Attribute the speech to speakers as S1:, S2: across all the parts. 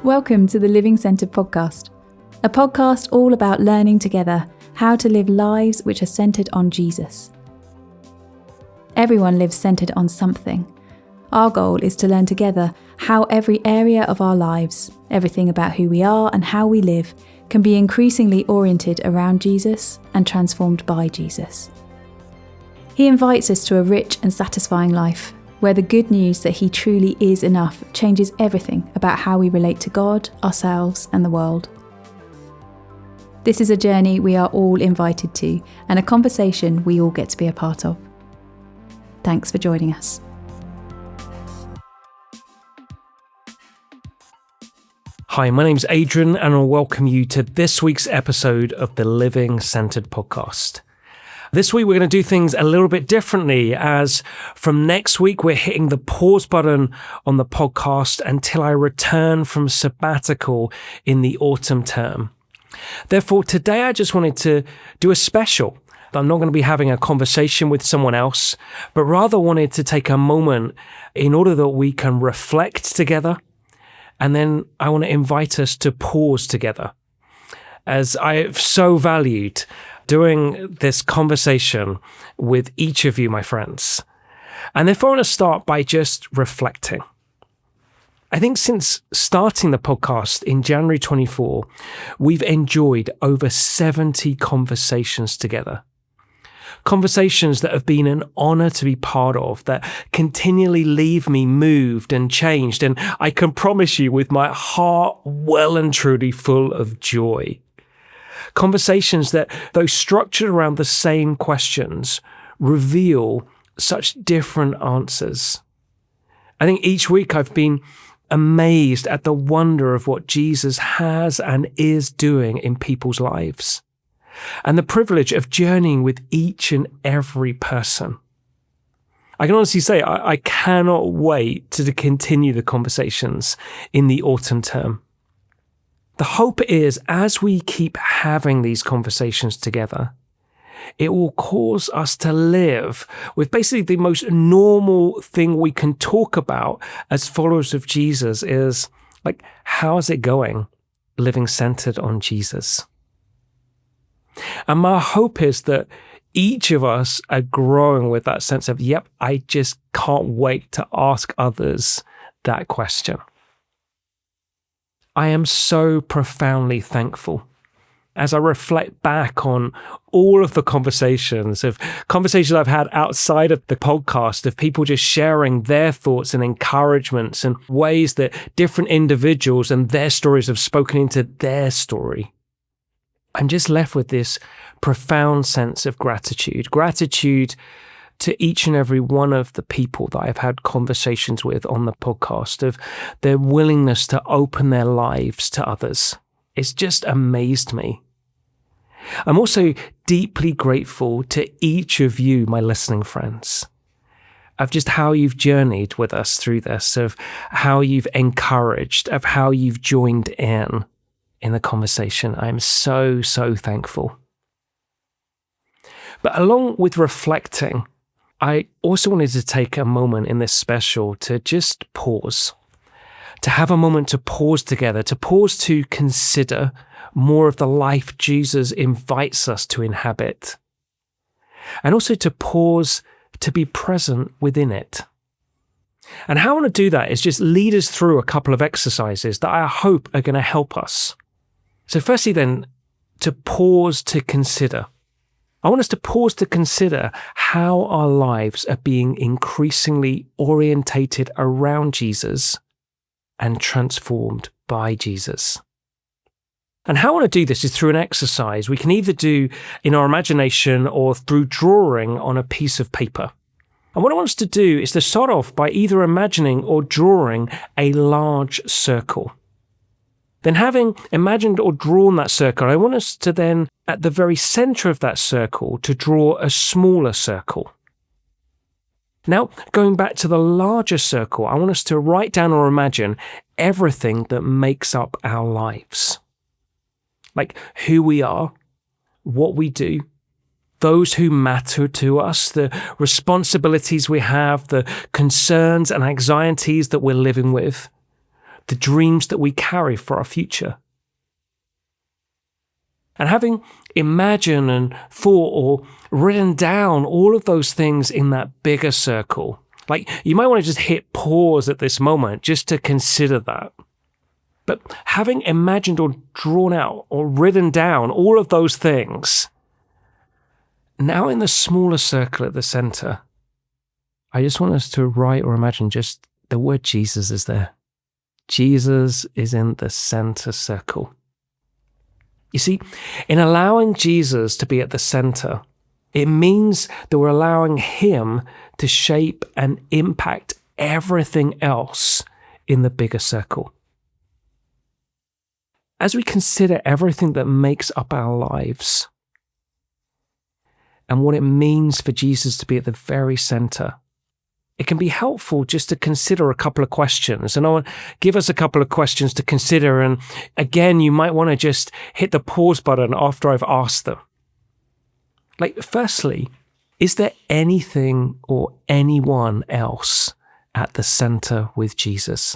S1: Welcome to the Living Centred podcast, a podcast all about learning together how to live lives which are centred on Jesus. Everyone lives centred on something. Our goal is to learn together how every area of our lives, everything about who we are and how we live, can be increasingly oriented around Jesus and transformed by Jesus. He invites us to a rich and satisfying life, where the good news that he truly is enough changes everything about how we relate to God, ourselves, and the world. This is a journey we are all invited to, and a conversation we all get to be a part of. Thanks for joining us.
S2: Hi, my name's Adrian, and I'll welcome you to this week's episode of the Living Centred podcast. This week, we're going to do things a little bit differently, as from next week, we're hitting the pause button on the podcast until I return from sabbatical in the autumn term. Therefore, today I just wanted to do a special. I'm not going to be having a conversation with someone else, but rather wanted to take a moment in order that we can reflect together. And then I want to invite us to pause together, as I've so valued doing this conversation with each of you, my friends. And therefore, I want to start by just reflecting. I think since starting the podcast in January 24, we've enjoyed over 70 conversations together. Conversations that have been an honor to be part of, that continually leave me moved and changed. And I can promise you, with my heart well and truly full of joy. Conversations that, though structured around the same questions, reveal such different answers. I think each week I've been amazed at the wonder of what Jesus has and is doing in people's lives, and the privilege of journeying with each and every person. I can honestly say I cannot wait to continue the conversations in the autumn term. The hope is, as we keep having these conversations together, it will cause us to live with basically the most normal thing we can talk about as followers of Jesus is, like, how is it going living centered on Jesus? And my hope is that each of us are growing with that sense of, yep, I just can't wait to ask others that question. I am so profoundly thankful as I reflect back on all of the conversations I've had outside of the podcast, of people just sharing their thoughts and encouragements and ways that different individuals and their stories have spoken into their story. I'm just left with this profound sense of gratitude to each and every one of the people that I've had conversations with on the podcast, of their willingness to open their lives to others. It's just amazed me. I'm also deeply grateful to each of you, my listening friends, of just how you've journeyed with us through this, of how you've encouraged, of how you've joined in the conversation. I'm so, so thankful. But along with reflecting, I also wanted to take a moment in this special to just pause, to have a moment to pause together, to pause to consider more of the life Jesus invites us to inhabit, and also to pause to be present within it. And how I want to do that is just lead us through a couple of exercises that I hope are going to help us. So firstly then, to pause to consider. I want us to pause to consider how our lives are being increasingly orientated around Jesus and transformed by Jesus. And how I want to do this is through an exercise we can either do in our imagination or through drawing on a piece of paper. And what I want us to do is to start off by either imagining or drawing a large circle. Then, having imagined or drawn that circle, I want us to then, at the very center of that circle, to draw a smaller circle. Now, going back to the larger circle, I want us to write down or imagine everything that makes up our lives. Like who we are, what we do, those who matter to us, the responsibilities we have, the concerns and anxieties that we're living with, the dreams that we carry for our future. And having imagined and thought or written down all of those things in that bigger circle, like you might want to just hit pause at this moment just to consider that. But having imagined or drawn out or written down all of those things, now in the smaller circle at the center, I just want us to write or imagine just the word Jesus is there. Jesus is in the center circle. You see, in allowing Jesus to be at the center, it means that we're allowing him to shape and impact everything else in the bigger circle. As we consider everything that makes up our lives and what it means for Jesus to be at the very center, it can be helpful just to consider a couple of questions. And I want to give us a couple of questions to consider. And again, you might want to just hit the pause button after I've asked them. Like, firstly, is there anything or anyone else at the center with Jesus?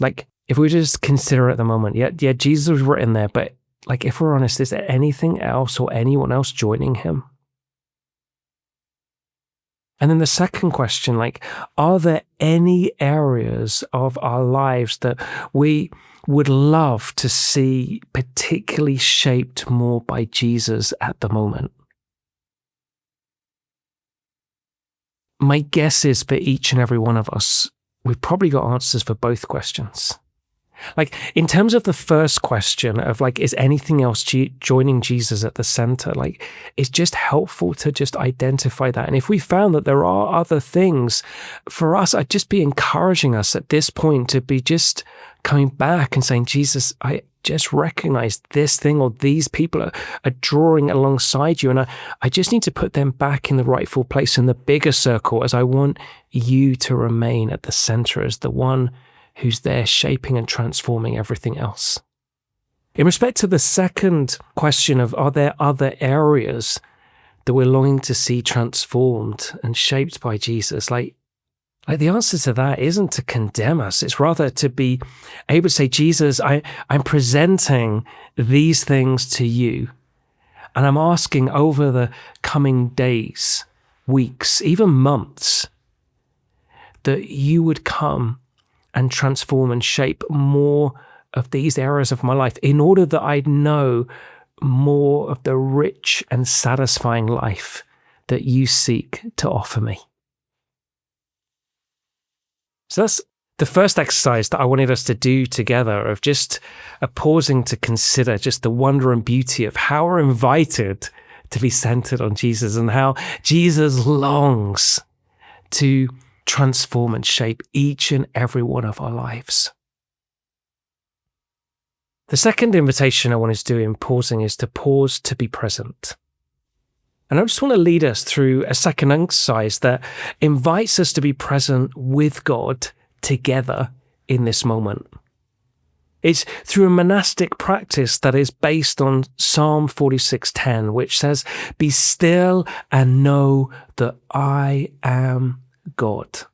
S2: Like, if we just consider at the moment, yeah, Jesus was written there, but like, if we're honest, is there anything else or anyone else joining him? And then the second question, like, are there any areas of our lives that we would love to see particularly shaped more by Jesus at the moment? My guess is for each and every one of us, we've probably got answers for both questions. Like, in terms of the first question of like, is anything else joining Jesus at the center? Like, it's just helpful to just identify that. And if we found that there are other things for us, I'd just be encouraging us at this point to be just coming back and saying, Jesus, I just recognize this thing or these people are drawing alongside you. And I just need to put them back in the rightful place in the bigger circle, as I want you to remain at the center as the one who's there shaping and transforming everything else. In respect to the second question of, are there other areas that we're longing to see transformed and shaped by Jesus? Like the answer to that isn't to condemn us. It's rather to be able to say, Jesus, I'm presenting these things to you. And I'm asking over the coming days, weeks, even months, that you would come and transform and shape more of these areas of my life in order that I'd know more of the rich and satisfying life that you seek to offer me. So that's the first exercise that I wanted us to do together, of just a pausing to consider just the wonder and beauty of how we're invited to be centered on Jesus and how Jesus longs to transform and shape each and every one of our lives. The second invitation I want to do in pausing is to pause to be present. And I just want to lead us through a second exercise that invites us to be present with God together in this moment. It's through a monastic practice that is based on Psalm 46:10, which says, "Be still and know that I am God."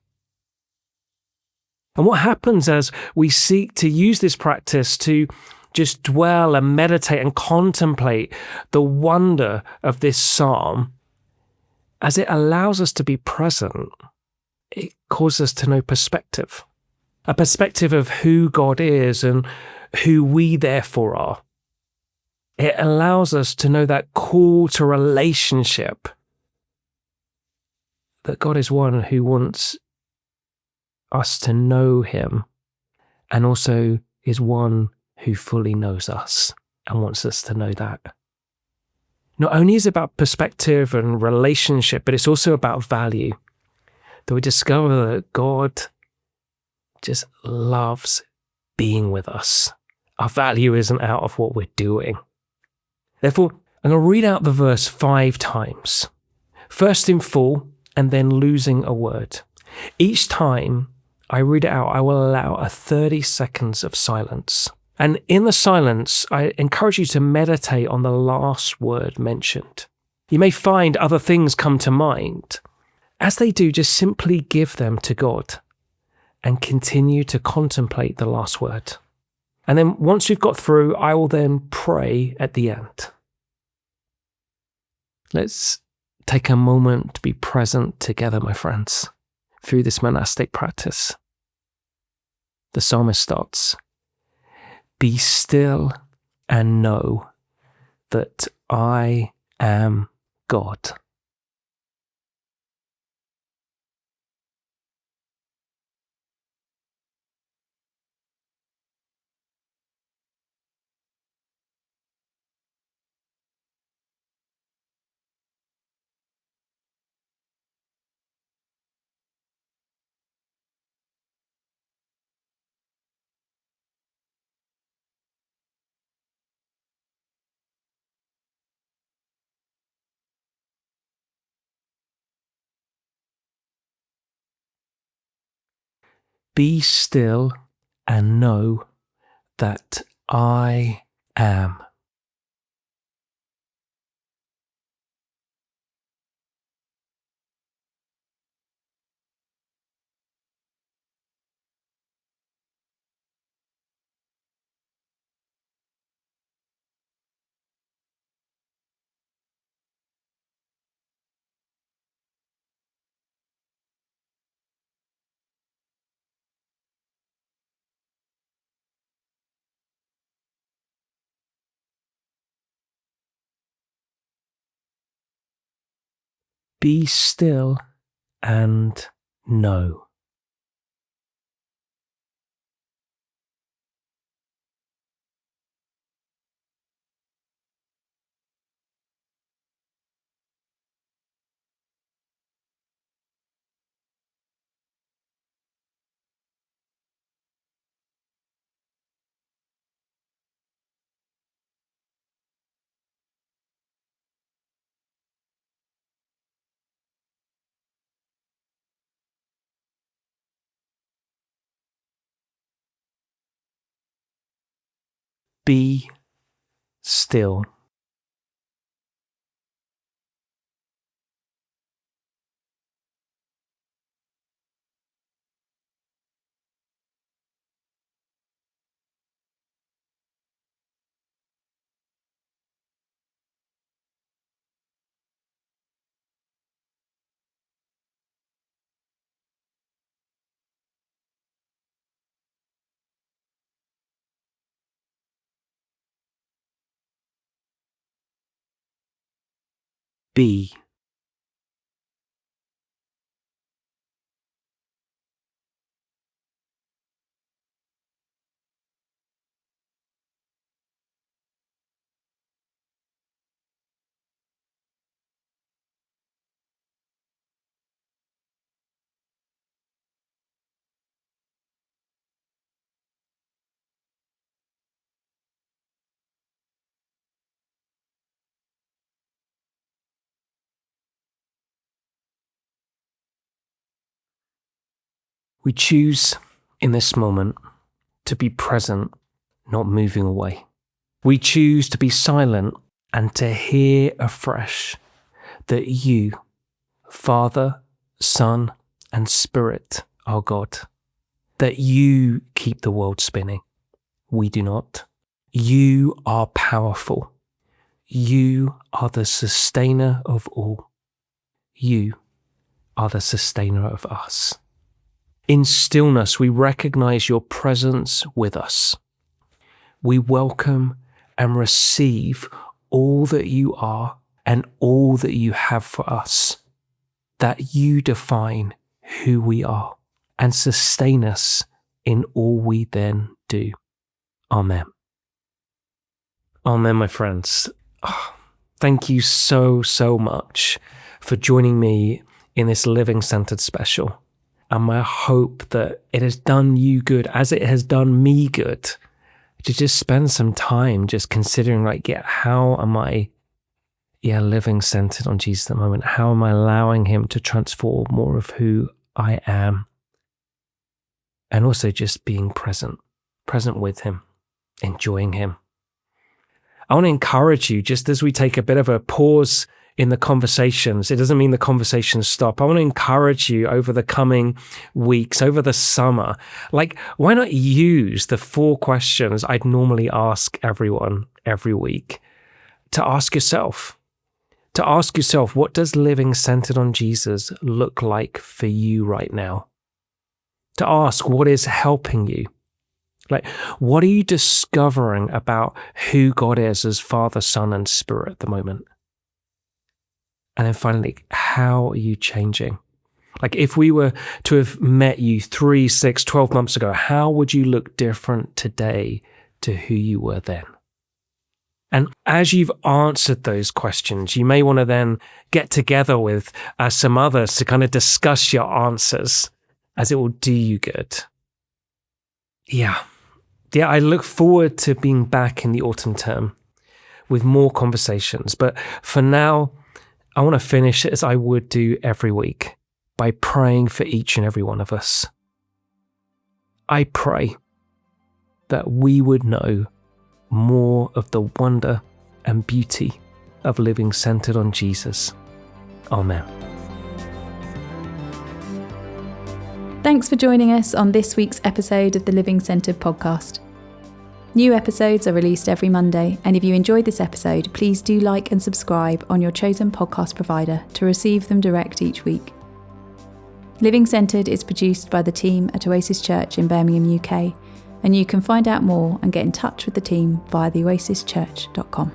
S2: And what happens as we seek to use this practice to just dwell and meditate and contemplate the wonder of this psalm, as it allows us to be present, it causes us to know perspective. A perspective of who God is and who we therefore are. It allows us to know that call to relationship, that God is one who wants us to know him and also is one who fully knows us and wants us to know that. Not only is it about perspective and relationship, but it's also about value. That we discover that God just loves being with us. Our value isn't out of what we're doing. Therefore, I'm going to read out the verse 5 times. First in full, and then losing a word. Each time I read it out, I will allow a 30 seconds of silence. And in the silence, I encourage you to meditate on the last word mentioned. You may find other things come to mind. As they do, just simply give them to God. and continue to contemplate the last word. And then once we've got through, I will then pray at the end. Let's take a moment to be present together, my friends, through this monastic practice. The psalmist starts, "Be still and know that I am God." Be still and know that I am. Be still and know. Be still. Be. We choose in this moment to be present, not moving away. We choose to be silent and to hear afresh that you, Father, Son, and Spirit, are God. That you keep the world spinning. We do not. You are powerful. You are the sustainer of all. You are the sustainer of us. In stillness, we recognize your presence with us. We welcome and receive all that you are and all that you have for us, that you define who we are and sustain us in all we then do. Amen. Amen, my friends. Thank you so much for joining me in this Living Centered special. And my hope that it has done you good as it has done me good to just spend some time just considering how am I living centered on Jesus at the moment? How am I allowing him to transform more of who I am? And also just being present with him, enjoying him. I want to encourage you, just as we take a bit of a pause in the conversations. It doesn't mean the conversations stop. I want to encourage you over the coming weeks, over the summer. Like, why not use the 4 questions I'd normally ask everyone every week to ask yourself? To ask yourself, what does living centered on Jesus look like for you right now? To ask, what is helping you? Like, what are you discovering about who God is as Father, Son, and Spirit at the moment? And then finally, how are you changing? Like, if we were to have met you 3, 6, 12 months ago, how would you look different today to who you were then? And as you've answered those questions, you may want to then get together with some others to kind of discuss your answers, as it will do you good. Yeah, I look forward to being back in the autumn term with more conversations. But for now, I want to finish as I would do every week by praying for each and every one of us. I pray that we would know more of the wonder and beauty of living centered on Jesus. Amen.
S1: Thanks for joining us on this week's episode of the Living Centered podcast. New episodes are released every Monday, and if you enjoyed this episode, please do like and subscribe on your chosen podcast provider to receive them direct each week. Living Centered is produced by the team at Oasis Church in Birmingham, UK, and you can find out more and get in touch with the team via theoasischurch.com.